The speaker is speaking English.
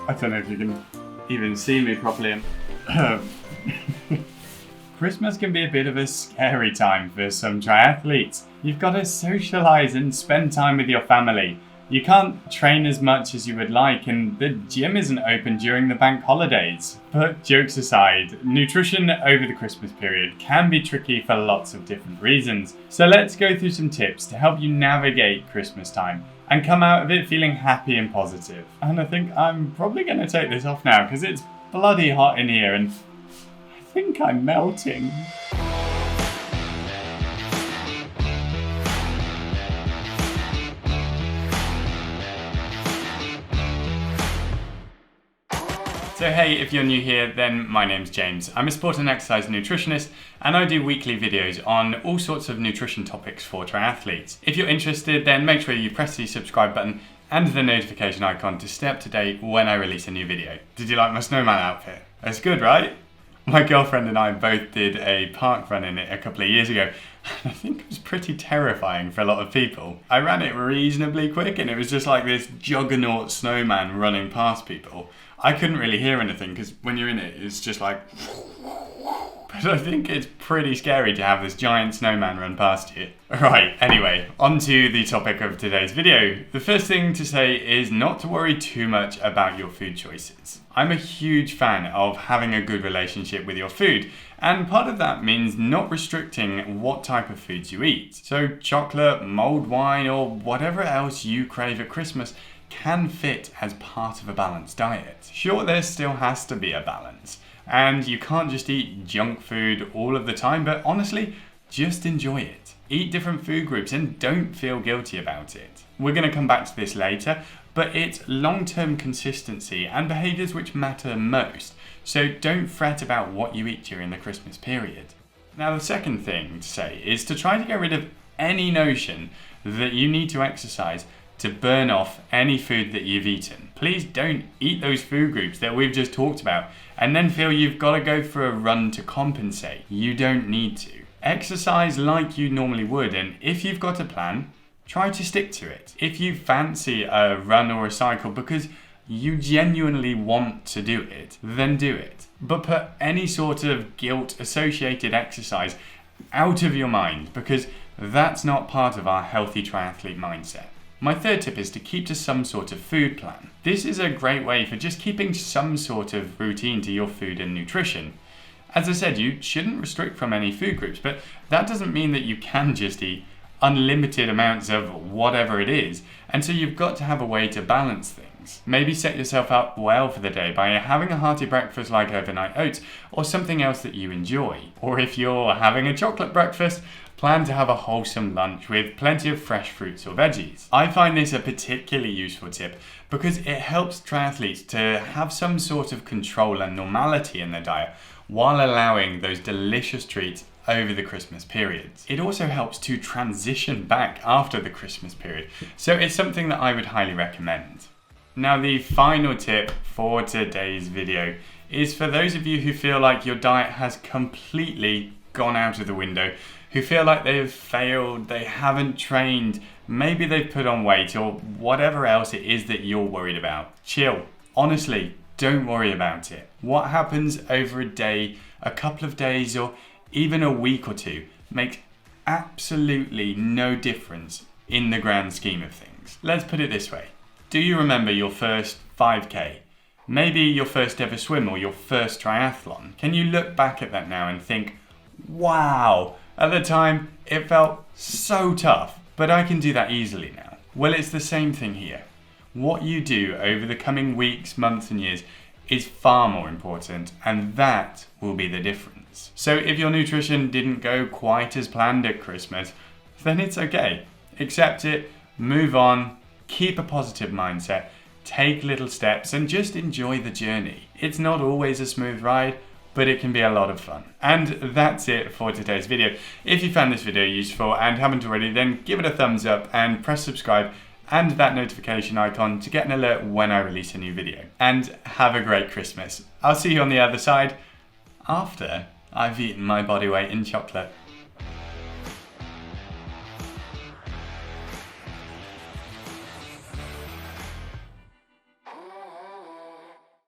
I don't know if you can even see me properly. Christmas can be a bit of a scary time for some triathletes. You've got to socialise and spend time with your family. You can't train as much as you would like, and the gym isn't open during the bank holidays. But jokes aside, nutrition over the Christmas period can be tricky for lots of different reasons. So let's go through some tips to help you navigate Christmas time and come out of it feeling happy and positive. And I think I'm probably going to take this off now because it's bloody hot in here and I think I'm melting. So hey, if you're new here, then my name's James. I'm a sport and exercise nutritionist, and I do weekly videos on all sorts of nutrition topics for triathletes. If you're interested, then make sure you press the subscribe button and the notification icon to stay up to date when I release a new video. Did you like my snowman outfit? That's good, right? My girlfriend and I both did a park run in it a couple of years ago, and I think it was pretty terrifying for a lot of people. I ran it reasonably quick, and it was just like this juggernaut snowman running past people. I couldn't really hear anything because when you're in it, it's just like... But I think it's pretty scary to have this giant snowman run past you. Right, anyway, on to the topic of today's video. The first thing to say is not to worry too much about your food choices. I'm a huge fan of having a good relationship with your food, and part of that means not restricting what type of foods you eat. So chocolate, mulled wine, or whatever else you crave at Christmas can fit as part of a balanced diet. Sure, there still has to be a balance, and you can't just eat junk food all of the time, but honestly, just enjoy it. Eat different food groups and don't feel guilty about it. We're going to come back to this later, but it's long-term consistency and behaviours which matter most, so don't fret about what you eat during the Christmas period. Now, the second thing to say is to try to get rid of any notion that you need to exercise to burn off any food that you've eaten. Please don't eat those food groups that we've just talked about and then feel you've got to go for a run to compensate. You don't need to. Exercise like you normally would, and if you've got a plan, try to stick to it. If you fancy a run or a cycle because you genuinely want to do it, then do it. But put any sort of guilt-associated exercise out of your mind because that's not part of our healthy triathlete mindset. My third tip is to keep to some sort of food plan. This is a great way for just keeping some sort of routine to your food and nutrition. As I said, you shouldn't restrict from any food groups, but that doesn't mean that you can just eat unlimited amounts of whatever it is, and so you've got to have a way to balance things. Maybe set yourself up well for the day by having a hearty breakfast like overnight oats or something else that you enjoy. Or if you're having a chocolate breakfast, plan to have a wholesome lunch with plenty of fresh fruits or veggies. I find this a particularly useful tip because it helps triathletes to have some sort of control and normality in their diet while allowing those delicious treats over the Christmas period. It also helps to transition back after the Christmas period, so it's something that I would highly recommend. Now, the final tip for today's video is for those of you who feel like your diet has completely gone out of the window, who feel like they've failed, they haven't trained, maybe they've put on weight or whatever else it is that you're worried about. Chill. Honestly, don't worry about it. What happens over a day, a couple of days, or even a week or two makes absolutely no difference in the grand scheme of things. Let's put it this way. Do you remember your first 5K? Maybe your first ever swim or your first triathlon? Can you look back at that now and think, wow, at the time it felt so tough, but I can do that easily now? Well, it's the same thing here. What you do over the coming weeks, months and years is far more important, and that will be the difference. So if your nutrition didn't go quite as planned at Christmas, then it's okay. Accept it, move on, keep a positive mindset, take little steps and just enjoy the journey. It's not always a smooth ride, but it can be a lot of fun. And that's it for today's video. If you found this video useful and haven't already, then give it a thumbs up and press subscribe and that notification icon to get an alert when I release a new video. And have a great Christmas. I'll see you on the other side after I've eaten my body weight in chocolate.